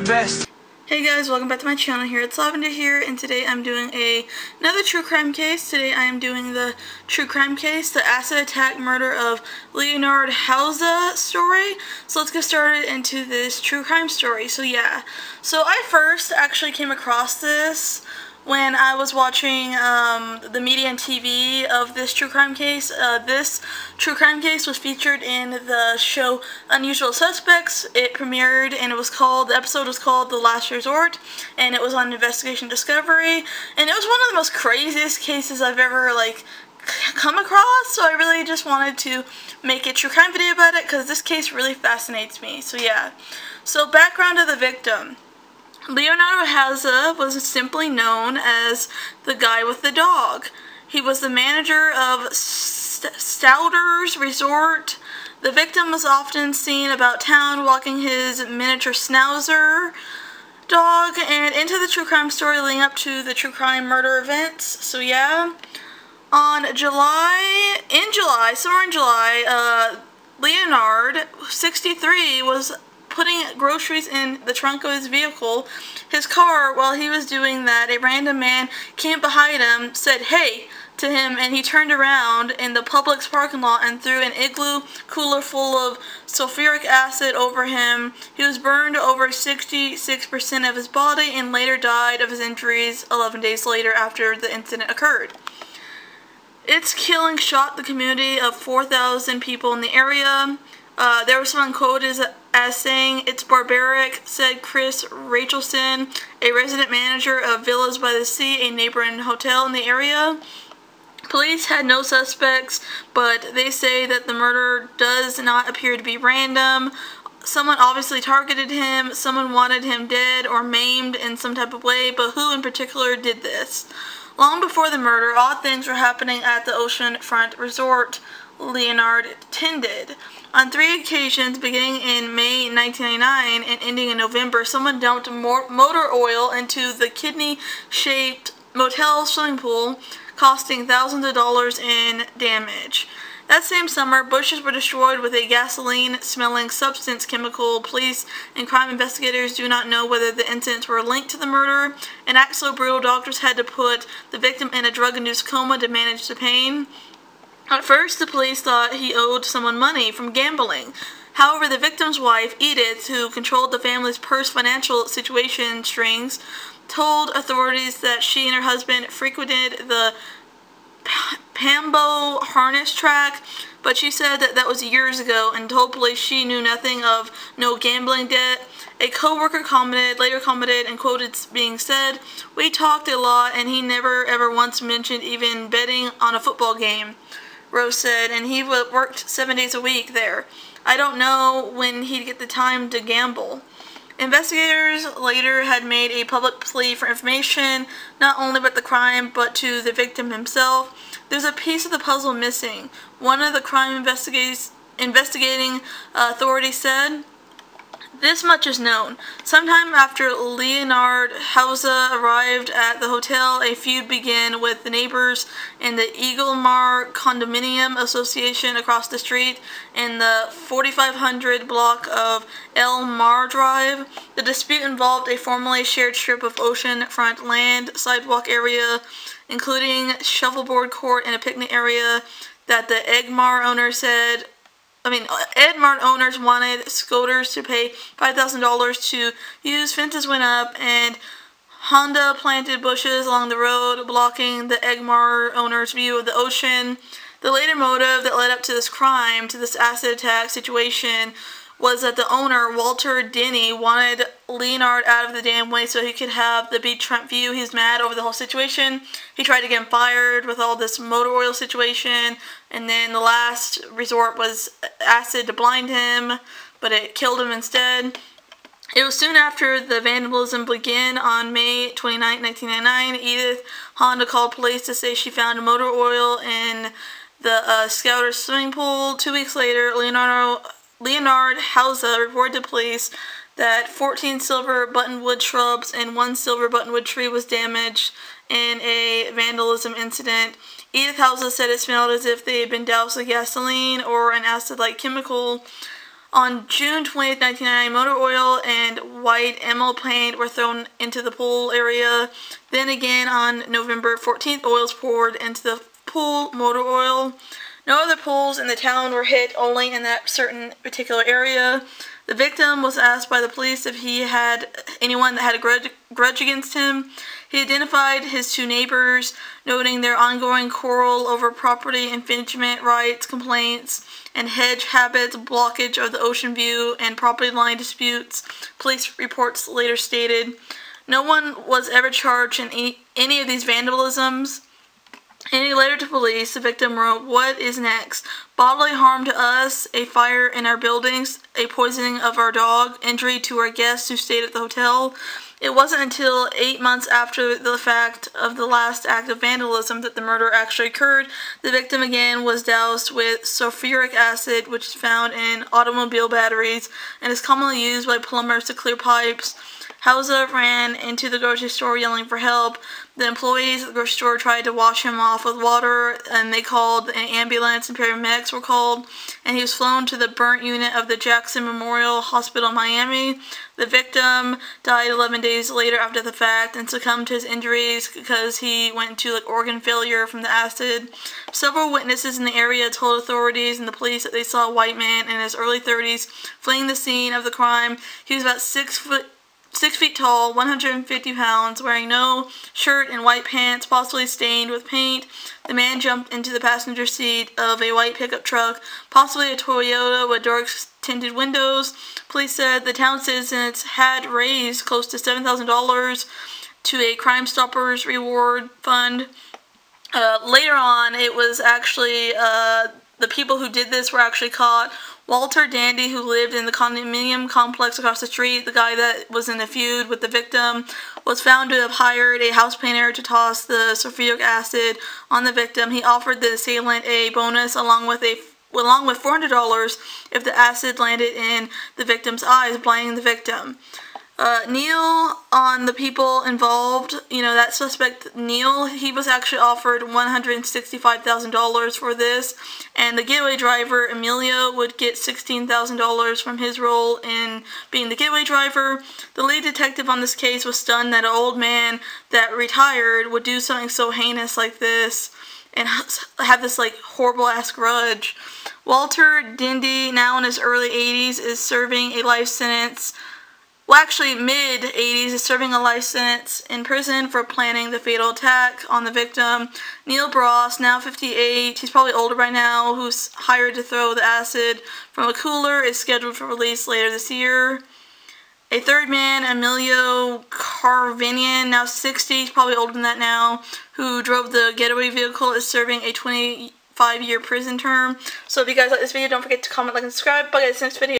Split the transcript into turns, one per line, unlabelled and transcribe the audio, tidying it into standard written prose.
best.
Hey guys, welcome back to my channel here. It's Lavender here, and today I'm doing another true crime case. Today I am doing the true crime case, the acid attack murder of Leonard Houda story. So let's get started into this true crime story. So I first actually came across this when I was watching the media and TV of this true crime case. This true crime case was featured in the show Unusual Suspects. It premiered and the episode was called The Last Resort, and it was on Investigation Discovery, and it was one of the most craziest cases I've ever come across, so I really just wanted to make a true crime video about it because this case really fascinates me. So background of the victim. Leonard Houda was simply known as the guy with the dog. He was the manager of Stouter's Resort. The victim was often seen about town walking his miniature Schnauzer dog, and into the true crime story leading up to the true crime murder events. Somewhere in July, Leonard, 63, was putting groceries in the trunk of his vehicle, his car. While he was doing that, a random man came behind him, said "hey" to him, and he turned around in the Publix parking lot and threw an igloo cooler full of sulfuric acid over him. He was burned over 66% of his body and later died of his injuries 11 days later after the incident occurred. Its killing shocked the community of 4,000 people in the area. There was someone quoted as saying, "It's barbaric," said Chris Rachelson, a resident manager of Villas by the Sea, a neighboring hotel in the area. Police had no suspects, but they say that the murder does not appear to be random. Someone obviously targeted him, someone wanted him dead or maimed in some type of way, but who in particular did this? Long before the murder, odd things were happening at the oceanfront resort Leonard attended. On 3 occasions, beginning in May 1999 and ending in November, someone dumped motor oil into the kidney-shaped motel swimming pool, costing thousands of dollars in damage. That same summer, bushes were destroyed with a gasoline-smelling substance chemical. Police and crime investigators do not know whether the incidents were linked to the murder. An act so brutal, doctors had to put the victim in a drug-induced coma to manage the pain. At first, the police thought he owed someone money from gambling. However, the victim's wife, Edith, who controlled the family's purse financial situation strings, told authorities that she and her husband frequented the Pambo harness track, but she said that was years ago and told police she knew nothing of no gambling debt. A co-worker later commented and quoted being said, "We talked a lot and he never ever once mentioned even betting on a football game," Rose said, and he worked 7 days a week there. "I don't know when he'd get the time to gamble." Investigators later had made a public plea for information, not only about the crime, but to the victim himself. There's a piece of the puzzle missing. One of the crime investigating authorities said, "This much is known. Sometime after Leonard Houda arrived at the hotel, a feud began with the neighbors in the Eaglemar Condominium Association across the street in the 4500 block of El Mar Drive. The dispute involved a formerly shared strip of oceanfront land sidewalk area, including shuffleboard court and a picnic area that the Edmar owners wanted scooters to pay $5,000 to use. Fences went up, and Honda planted bushes along the road, blocking the Egmar owners' view of the ocean. The later motive that led up to this crime, to this acid attack situation, was that the owner, Walter Denny, wanted Leonard out of the damn way so he could have the beachfront view. He's mad over the whole situation. He tried to get him fired with all this motor oil situation, and then the last resort was acid to blind him, but it killed him instead. It was soon after the vandalism began on May 29, 1999. Edith Honda called police to say she found motor oil in the Scouter's swimming pool. 2 weeks later, Leonard Houda reported to police that 14 silver buttonwood shrubs and 1 silver buttonwood tree was damaged in a vandalism incident. Edith Houda said it smelled as if they had been doused with gasoline or an acid-like chemical. On June 20th, 1999, motor oil and white ammo paint were thrown into the pool area. Then again on November 14th, oil was poured into the pool, motor oil. No other pools in the town were hit, only in that certain particular area. The victim was asked by the police if he had anyone that had a grudge against him. He identified his two neighbors, noting their ongoing quarrel over property infringement rights complaints and hedge habits, blockage of the ocean view, and property line disputes. Police reports later stated. No one was ever charged in any of these vandalisms. In a letter to police, the victim wrote, "What is next? Bodily harm to us, a fire in our buildings, a poisoning of our dog, injury to our guests who stayed at the hotel." It wasn't until 8 months after the fact of the last act of vandalism that the murder actually occurred. The victim again was doused with sulfuric acid, which is found in automobile batteries and is commonly used by plumbers to clear pipes. Houda ran into the grocery store yelling for help. The employees at the grocery store tried to wash him off with water, and they called an ambulance, and paramedics were called, and he was flown to the burnt unit of the Jackson Memorial Hospital in Miami. The victim died 11 days later after the fact and succumbed to his injuries because he went into organ failure from the acid. Several witnesses in the area told authorities and the police that they saw a white man in his early 30s fleeing the scene of the crime. He was about 6 feet tall, 150 pounds, wearing no shirt and white pants, possibly stained with paint. The man jumped into the passenger seat of a white pickup truck, possibly a Toyota with dark tinted windows. Police said the town citizens had raised close to $7,000 to a Crime Stoppers reward fund. Later on, it was actually the people who did this were actually caught. Walter Dandy, who lived in the condominium complex across the street, the guy that was in a feud with the victim, was found to have hired a house painter to toss the sulfuric acid on the victim. He offered the assailant a bonus along with $400 if the acid landed in the victim's eyes, blinding the victim. Neil, on the people involved, that suspect Neil, he was actually offered $165,000 for this, and the getaway driver, Emilio, would get $16,000 from his role in being the getaway driver. The lead detective on this case was stunned that an old man that retired would do something so heinous like this and have this horrible-ass grudge. Walter Dindy, now in his early 80s, is serving a life sentence. Well, actually, mid-80s, is serving a life sentence in prison for planning the fatal attack on the victim. Neil Bross, now 58, he's probably older by now, who's hired to throw the acid from a cooler, is scheduled for release later this year. A third man, Emilio Carvinian, now 60, he's probably older than that now, who drove the getaway vehicle, is serving a 25-year prison term. So if you guys like this video, don't forget to comment, like, and subscribe. Bye guys, next video.